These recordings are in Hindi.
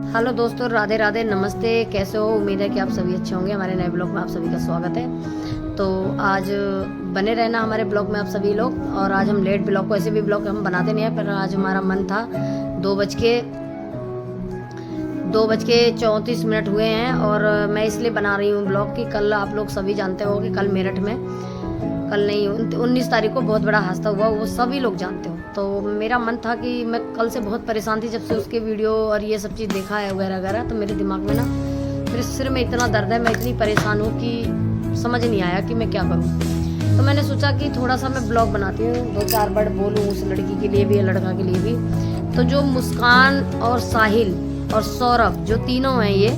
हेलो दोस्तों, राधे राधे, नमस्ते। कैसे हो? उम्मीद है कि आप सभी अच्छे होंगे। हमारे नए ब्लॉग में आप सभी का स्वागत है। तो आज बने रहना हमारे ब्लॉग में आप सभी लोग। और आज हम लेट ब्लॉग को, ऐसे भी ब्लॉग हम बनाते नहीं हैं, पर आज हमारा मन था। 2:34 हुए हैं और मैं इसलिए बना रही हूँ ब्लॉग कि कल आप लोग सभी जानते हो कि कल मेरठ में, कल नहीं 19 तारीख को बहुत बड़ा हादसा हुआ, वो सभी लोग जानते हो। तो मेरा मन था कि मैं कल से बहुत परेशान थी, जब से उसके वीडियो और ये सब चीज़ देखा है वगैरह वगैरह। तो मेरे दिमाग में ना, मेरे सिर में इतना दर्द है, मैं इतनी परेशान हूँ कि समझ नहीं आया कि मैं क्या करूँ। तो मैंने सोचा कि थोड़ा सा मैं ब्लॉग बनाती हूँ, 2-4 वर्ड बोलूँ उस लड़की के लिए भी, लड़का के लिए भी। तो जो मुस्कान और साहिल और सौरभ, जो तीनों हैं ये,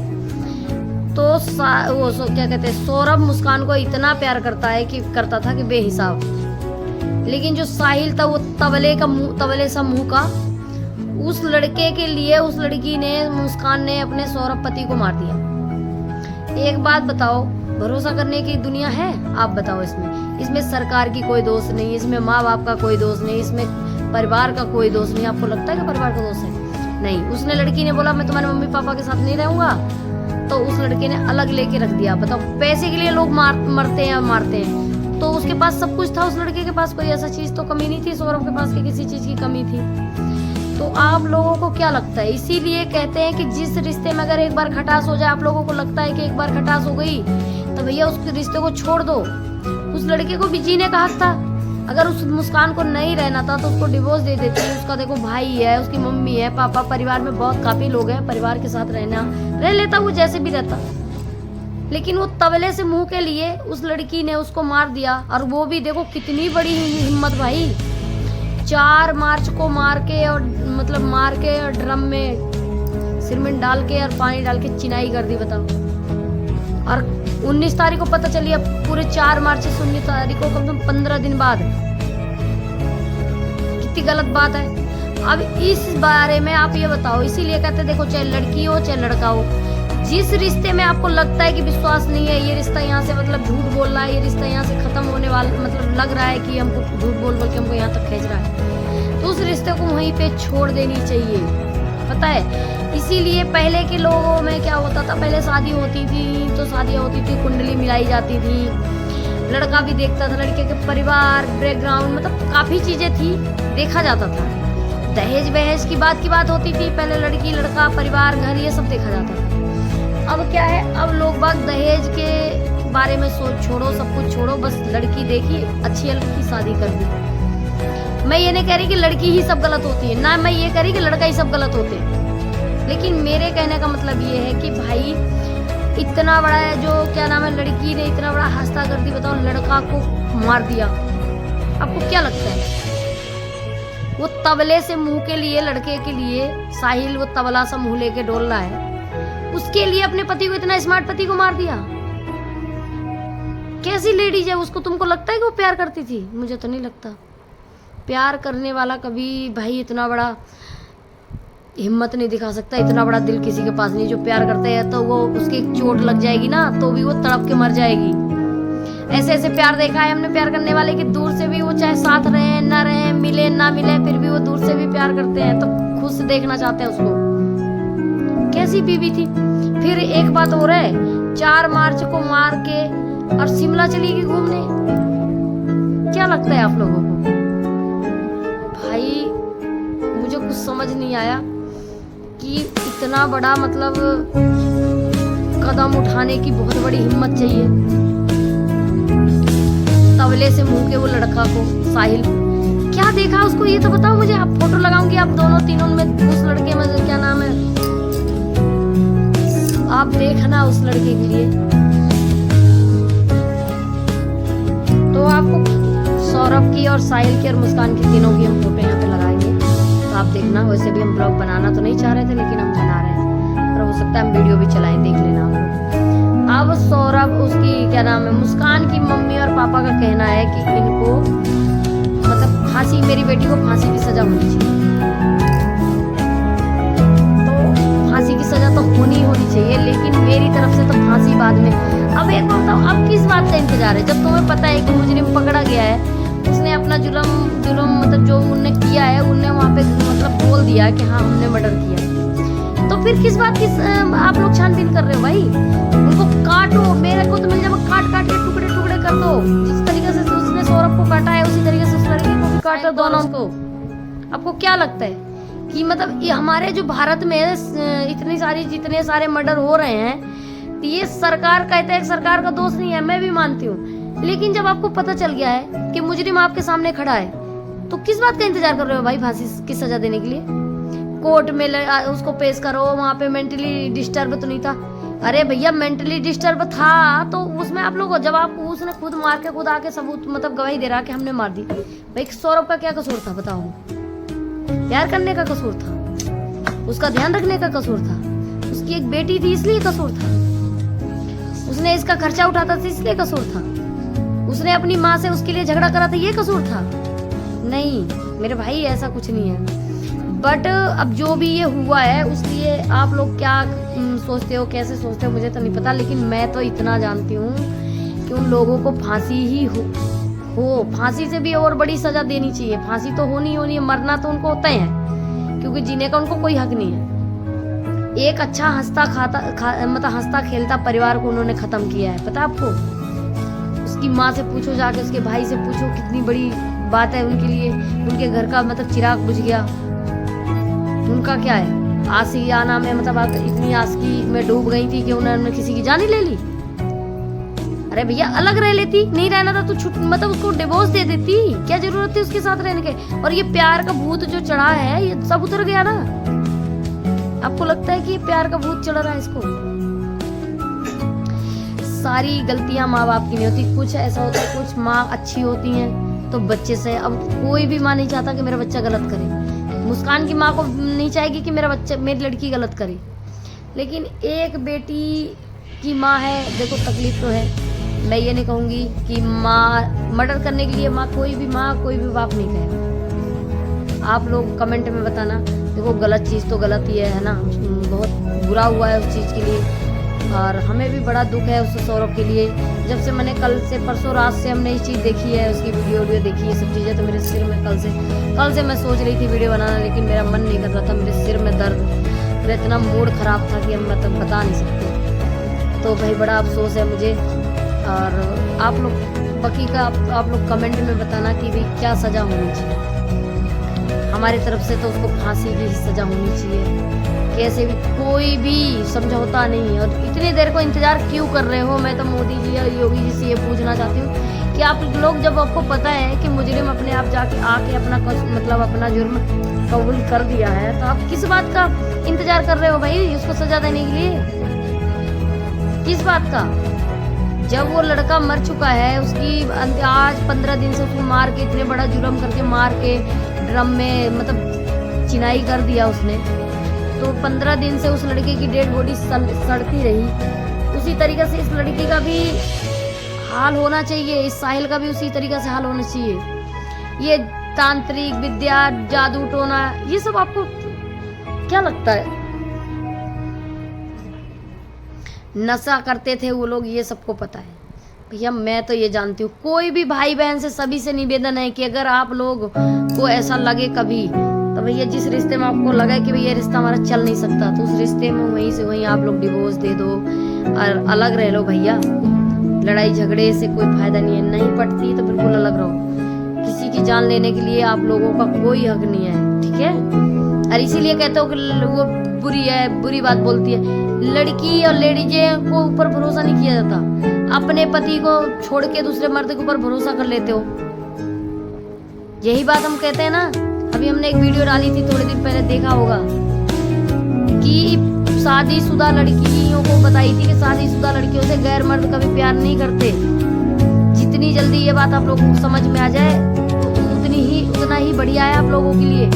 तो क्या कहते हैं, सौरभ मुस्कान को इतना प्यार करता था कि बेहिसाब। लेकिन जो साहिल था वो तबले सा मुंह का, उस लड़के के लिए उस लड़की ने, मुस्कान ने अपने सौरभ पति को मार दिया। एक बात बताओ, भरोसा करने की दुनिया है? आप बताओ। इसमें सरकार की कोई दोष नहीं, इसमें माँ बाप का कोई दोष नहीं, इसमें परिवार का कोई दोष नहीं। आपको लगता है कि परिवार का दोष है? नहीं। उसने, लड़की ने बोला मैं तुम्हारे मम्मी पापा के साथ नहीं रहूंगा, तो उस लड़के ने अलग लेके रख दिया। बताओ, पैसे के लिए लोग मरते हैं। तो उसके पास सब कुछ था, उस लड़के के पास कोई ऐसा चीज तो कमी नहीं थी, सौरभ के पास किसी चीज की कमी थी। तो आप लोगों को क्या लगता है? इसीलिए कहते हैं कि जिस रिश्ते में अगर एक बार खटास हो जाए, आप लोगों को लगता है कि एक बार खटास हो गई तो भैया उस रिश्ते को छोड़ दो। उस लड़के को भी जीने का हक था। अगर उस मुस्कान को नहीं रहना था तो उसको डिवोर्स दे देती। उसका देखो भाई है, उसकी मम्मी है, पापा, परिवार में बहुत काफी लोग हैं, परिवार के साथ रह लेता वो जैसे भी रहता। लेकिन वो तबले से मुंह के लिए उस लड़की ने उसको मार दिया। और वो भी देखो कितनी बड़ी हिम्मत भाई, 4 मार्च को मार के और ड्रम में सिरमेंट डाल के और पानी डाल के चिनाई कर दी। बताओ। और 19 तारीख को पता चली, अब पूरे 4 मार्च से 19 तारीख को, कम से कम 15 दिन बाद। कितनी गलत बात है। अब इस बारे में आप ये बताओ। इसीलिए कहते देखो, चाहे लड़की हो चाहे लड़का हो, जिस रिश्ते में आपको लगता है कि विश्वास नहीं है, ये रिश्ता यहाँ से झूठ बोल रहा है, ये रिश्ता यहाँ से खत्म होने वाला, लग रहा है कि हमको झूठ बोल के हमको यहाँ तक खींच रहा है, तो उस रिश्ते को वहीं पे छोड़ देनी चाहिए। पता है, इसीलिए पहले के लोगों में क्या होता था, पहले शादी होती थी तो शादियाँ होती थी, कुंडली मिलाई जाती थी, लड़का भी देखता था, लड़के के परिवार, बैकग्राउंड, काफी चीजें थी, देखा जाता था। दहेज वहेज की बात होती थी, पहले लड़की लड़का परिवार घर ये सब देखा जाता था। अब क्या है, अब लोग बाग दहेज के बारे में सोच छोड़ो, सब कुछ छोड़ो, बस लड़की देखी, अच्छी लड़की शादी कर दी। मैं ये नहीं कह रही कि लड़की ही सब गलत होती है, ना मैं ये कह रही कि लड़का ही सब गलत होते हैं। लेकिन मेरे कहने का मतलब ये है कि भाई, इतना बड़ा है जो क्या नाम है, लड़की ने इतना बड़ा हादसा कर दी। बताओ, लड़का को मार दिया। आपको क्या लगता है? वो तबले से मुंह के लिए, लड़के के लिए, साहिल वो तबला सा मुंह लेके डोल रहा है, उसके लिए अपने पति को, इतना स्मार्ट पति को मार दिया। कैसी लेडीज है? उसको तुमको लगता है कि वो प्यार करती थी? मुझे तो नहीं लगता। प्यार करने वाला कभी भाई इतना बड़ा हिम्मत नहीं दिखा सकता, इतना बड़ा दिल किसी के पास नहीं। जो प्यार करते हैं तो वो, उसकी चोट लग जाएगी ना तो भी वो तड़प के मर जाएगी। ऐसे प्यार देखा है हमने, प्यार करने वाले कि दूर से भी वो चाहे साथ रहे ना रहे, मिले ना मिले, फिर भी वो दूर से भी प्यार करते हैं, तो खुद से देखना चाहते हैं उसको। कैसी बीवी थी। फिर एक बात हो रहा है, 4 मार्च को मार के और शिमला चली गई घूमने। क्या लगता है आप लोगों को? भाई मुझे कुछ समझ नहीं आया कि इतना बड़ा कदम उठाने की बहुत बड़ी हिम्मत चाहिए। तबले से मुंह के वो लड़का को, साहिल, क्या देखा उसको ये तो बताओ मुझे। आप फोटो लगाऊंगी, आप दोनों तीनों में, उस लड़के में क्या नाम है, आप देखना उस लड़के के लिए। तो आपको सौरभ की और साहिल की और मुस्कान की, तीनों की हम फोटो यहाँ पे लगाएंगे, तो आप देखना। वैसे भी हम ब्लॉग बनाना तो नहीं चाह रहे थे, लेकिन हम बना रहे हैं, और हो सकता है हम वीडियो भी चलाएं, देख लेना आप लोग। अब सौरभ, उसकी क्या नाम है, मुस्कान की मम्मी और पापा का कहना है कि इनको फांसी, मेरी बेटी को फांसी की सजा होनी चाहिए। फांसी की सजा तो होनी चाहिए, लेकिन मेरी तरफ से तो फांसी बाद में। अब एक बात बताओ, अब किस बात का इंतजार है? जब तुम्हें पता है कि मुजरिम पकड़ा गया है, उसने अपना जुल्म जो उनने किया है, उनने वहाँ पे बोल दिया कि हाँ हमने मर्डर किया, तो फिर किस बात की आप लोग छानबीन कर रहे हो भाई? उनको काटो, मेरे को तो मिल जाए काट काट के टुकड़े टुकड़े कर दो। जिस तरीके से उसने सौरभ को काटा है उसी तरीके से उस लड़की को भी काटो, दोनों को। आपको क्या लगता है कि मतलब ये हमारे जो भारत में इतनी सारी जितने सारे मर्डर हो रहे हैं, ये सरकार कहते हैं, सरकार का दोष नहीं है, मैं भी मानती हूँ, लेकिन जब आपको पता चल गया है कि मुजरिम आपके सामने खड़ा है, तो किस बात का इंतजार कर रहे हो भाई फांसी की सजा देने के लिए? कोर्ट में उसको पेश करो, वहां पे मेंटली डिस्टर्ब तो नहीं था? अरे भैया मेंटली डिस्टर्ब था तो उसमें आप लोग, जब आप उसने खुद मार के खुद आके सबूत मतलब गवाही दे रहा कि हमने मार दी, भाई सौरभ का क्या कसूर था बताओ? प्यार करने का कसूर था, उसका ध्यान रखने का कसूर था, उसकी एक बेटी थी इसलिए कसूर था, उसने इसका खर्चा उठाता था इसलिए कसूर था, उसने अपनी माँ से उसके लिए झगड़ा करा था ये कसूर था? नहीं मेरे भाई, ऐसा कुछ नहीं है। बट अब जो भी ये हुआ है उसलिए आप लोग क्या सोचते हो, कैसे सोचते हो मुझे तो नहीं पता, लेकिन मैं तो इतना जानती हूँ कि उन लोगों को फांसी ही हो, फांसी से भी और बड़ी सजा देनी चाहिए। फांसी तो होनी है, मरना तो उनको होता ही है, क्योंकि जीने का उनको कोई हक नहीं है। एक अच्छा हंसता मतलब हंसता खेलता परिवार को उन्होंने खत्म किया है, पता आपको? उसकी माँ से पूछो, जाके उसके भाई से पूछो, कितनी बड़ी बात है उनके लिए। उनके घर का मतलब चिराग बुझ गया, उनका क्या है आशियाना में, मतलब आप इतनी आशिकी में डूब गई थी कि उन्होंने किसी की जान ही ले ली। अरे भैया अलग रह लेती, नहीं रहना था तो मतलब उसको डिवोर्स दे देती, क्या जरूरत थी उसके साथ रहने के? और ये प्यार का भूत जो चढ़ा है ये सब उतर गया ना? आपको लगता है कि ये प्यार का भूत चढ़ रहा है इसको? सारी गलतियां माँ बाप की नहीं होती, कुछ ऐसा होता है, कुछ माँ अच्छी होती हैं तो बच्चे से, अब कोई भी माँ नहीं चाहता कि मेरा बच्चा गलत करे। मुस्कान की माँ को नहीं चाहेगी कि मेरा बच्चा, मेरी लड़की गलत करे, लेकिन एक बेटी की माँ है, देखो तकलीफ तो है। मैं ये नहीं कहूँगी कि माँ मर्डर करने के लिए माँ, कोई भी बाप नहीं कहेगा। आप लोग कमेंट में बताना, देखो गलत चीज़ तो गलत ही है ना, बहुत बुरा हुआ है उस चीज़ के लिए, और हमें भी बड़ा दुख है उस सौरभ के लिए। जब से मैंने कल से परसों रात से हमने ये चीज़ देखी है, उसकी वीडियो देखी है, सब चीज़ें, तो मेरे सिर में कल से मैं सोच रही थी वीडियो बनाना, लेकिन मेरा मन नहीं कर रहा था, मेरे सिर में दर्द, मेरा इतना मूड ख़राब था कि हम मतलब बता नहीं सकते। तो भाई बड़ा अफसोस है मुझे। और आप लोग बाकी का आप लोग कमेंट में बताना कि भाई क्या सज़ा होनी चाहिए। हमारी तरफ से तो उसको फांसी की सज़ा होनी चाहिए, कैसे भी, कोई भी समझौता नहीं। और इतनी देर को इंतजार क्यों कर रहे हो? मैं तो मोदी जी या योगी जी से ये पूछना चाहती हूँ कि आप लोग, जब आपको पता है कि मुजरिम अपने आप जाके आके अपना मतलब अपना जुर्म कबूल कर दिया है, तो आप किस बात का इंतजार कर रहे हो भाई उसको सजा देने के लिए? किस बात का? जब वो लड़का मर चुका है, उसकी आज 15 दिन से उसको मार के, इतने बड़ा जुर्म करके मार के ड्रम में मतलब चिनाई कर दिया उसने, तो 15 दिन से उस लड़के की डेड बॉडी सड़ती रही। उसी तरीके से इस लड़की का भी हाल होना चाहिए, इस साहिल का भी उसी तरीके से हाल होना चाहिए। ये तांत्रिक विद्या, जादू टोना, ये सब आपको क्या लगता है? नशा करते थे वो लोग, ये सबको पता है भैया। मैं तो ये जानती हूँ, कोई भी भाई बहन से सभी से निवेदन है कि अगर आप लोग को ऐसा लगे कभी, तो भैया जिस रिश्ते में आपको लगा कि भैया रिश्ता हमारा चल नहीं सकता, तो उस रिश्ते में वहीं से वहीं आप लोग डिवोर्स दे दो और अलग रह लो भैया। लड़ाई झगड़े से कोई फायदा नहीं है, नहीं पटती तो बिल्कुल अलग रहो। किसी की जान लेने के लिए आप लोगों का कोई हक नहीं है, ठीक है? और इसीलिए कहते हो कि वो बुरी है, बुरी बात बोलती है। लड़की और लेडीजें को ऊपर भरोसा नहीं किया जाता, अपने पति को छोड़ के दूसरे मर्द के ऊपर भरोसा कर लेते हो। यही बात हम कहते हैं ना। अभी हमने एक वीडियो डाली थी थोड़े दिन पहले, देखा होगा, कि शादीशुदा लड़कियों को बताई थी कि शादीशुदा लड़कियों से गैर मर्द कभी प्यार नहीं करते। जितनी जल्दी ये बात आप लोगों को समझ में आ जाए उतना ही बढ़िया है आप लोगों के लिए।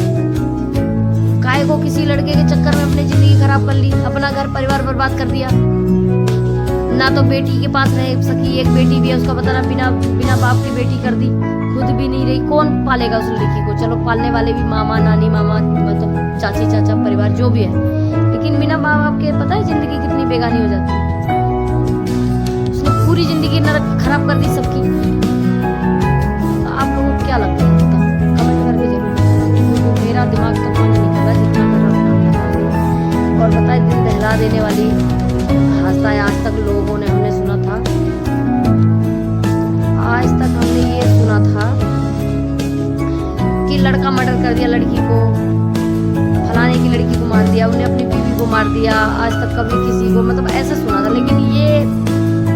काहे को किसी लड़के के चक्कर में अपनी जिंदगी खराब कर ली, अपना घर परिवार बर्बाद कर दिया। ना तो बेटी के पास रह सकी, एक बेटी भी है उसका बताना, बिना बाप की बेटी कर दी, खुद भी नहीं रही। कौन पालेगा उस लड़की को? चलो पालने वाले भी मामा नानी, मामा मतलब चाची चाचा परिवार जो भी है, लेकिन बिना माँ बाप के पता है जिंदगी कितनी बेगानी हो जाती है। उसने पूरी जिंदगी नरक खराब कर दी सबकी। तो आप लोगों को क्या लगता है? कमेंट करके जरूर बताना, क्योंकि मेरा दिमाग तो काम नहीं कर रहा जितना कर रहा हूँ। और बताए दिल दहला देने वाली हादसा है। आज तक लोगों ने हमने सुना था, आज तक हमने ये सुना था कि लड़का मर्डर कर दिया लड़की को, फलाने की लड़की को मार दिया, उन्हें अपनी बीवी को मार दिया। आज तक कभी किसी को मतलब ऐसा सुना था, लेकिन ये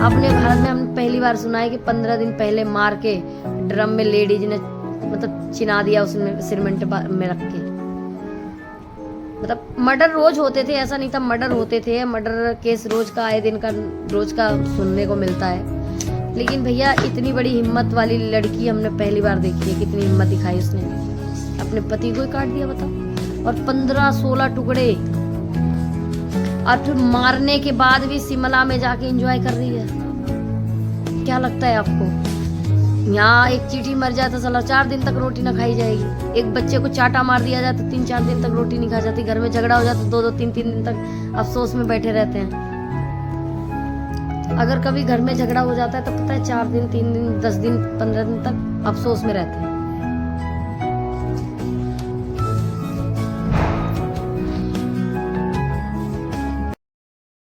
अपने भारत में हमने पहली बार सुना है कि 15 दिन पहले मार के ड्रम में लेडीज ने मतलब चिना दिया, उसमें सिरमेंट में रख के। मतलब मर्डर रोज होते थे, ऐसा नहीं था, मर्डर होते थे, मर्डर केस रोज का, आए दिन का रोज का सुनने को मिलता है। लेकिन भैया इतनी बड़ी हिम्मत वाली लड़की हमने पहली बार देखी है। कितनी हिम्मत दिखाई उसने, अपने पति को ही काट दिया बताओ, और 15-16 टुकड़े, और फिर मारने के बाद भी शिमला में जाके एंजॉय कर रही है। क्या लगता है आपको? यहाँ एक चींटी मर जाए तो साला 4 दिन तक रोटी ना खाई जाएगी, एक बच्चे को चाटा मार दिया जाए तो 3-4 दिन तक रोटी नहीं खा जाती, घर में झगड़ा हो जाता तो 2-2, 3-3 दिन तक अफसोस में बैठे रहते हैं। अगर कभी घर में झगड़ा हो जाता है तो पता है 4 दिन, 3 दिन, 10 दिन, 15 दिन तक अफसोस में रहते हैं।